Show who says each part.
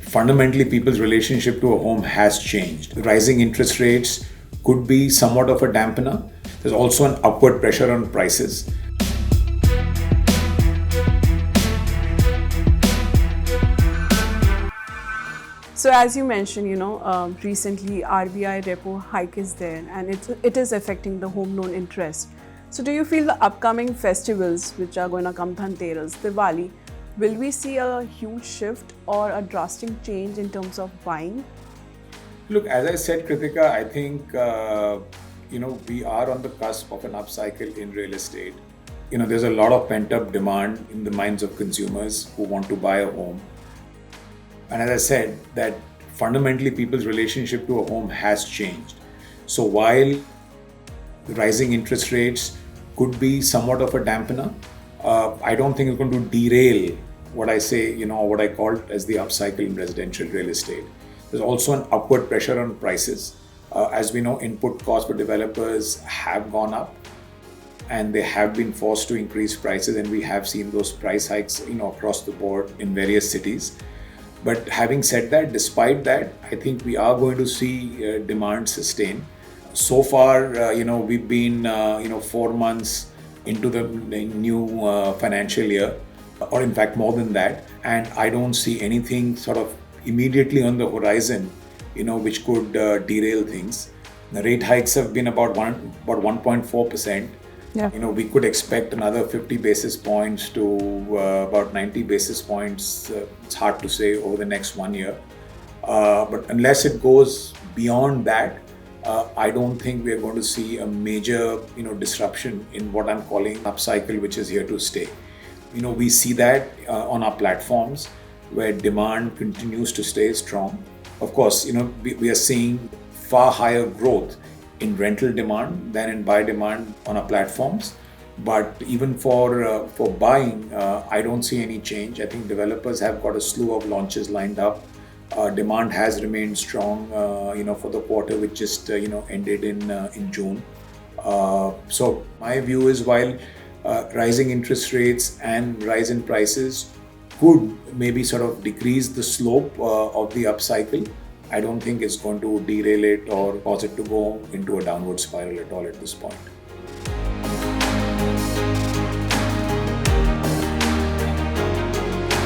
Speaker 1: fundamentally people's relationship to a home has changed. Rising interest rates could be somewhat of a dampener. There's also an upward pressure on prices.
Speaker 2: So as you mentioned, recently RBI repo hike is there and it is affecting the home loan interest. So do you feel the upcoming festivals which are going to come, Dhanteras, Diwali, will we see a huge shift or a drastic change in terms of buying?
Speaker 1: Look, as I said, Kritika, I think we are on the cusp of an upcycle in real estate. There's a lot of pent-up demand in the minds of consumers who want to buy a home. And as I said, that fundamentally people's relationship to a home has changed. So while rising interest rates could be somewhat of a dampener, I don't think it's going to derail what I say, what I call as the upcycle in residential real estate. There's also an upward pressure on prices. As we know, input costs for developers have gone up and they have been forced to increase prices, and we have seen those price hikes, across the board in various cities. But having said that, despite that, I think we are going to see demand sustain. So far, we've been, 4 months into the new financial year, or in fact more than that, and I don't see anything sort of immediately on the horizon, which could derail things. The rate hikes have been about 1.4%.
Speaker 2: Yeah.
Speaker 1: We could expect another 50 basis points to about 90 basis points. It's hard to say over the next 1 year. But unless it goes beyond that, I don't think we're going to see a major, disruption in what I'm calling upcycle, which is here to stay. We see that on our platforms where demand continues to stay strong. Of course, we are seeing far higher growth in rental demand than in buy demand on our platforms. But even for buying, I don't see any change. I think developers have got a slew of launches lined up. Demand has remained strong, for the quarter which just ended in June. So my view is, while rising interest rates and rise in prices could maybe sort of decrease the slope of the upcycle, I don't think it's going to derail it or cause it to go into a downward spiral at all at this point.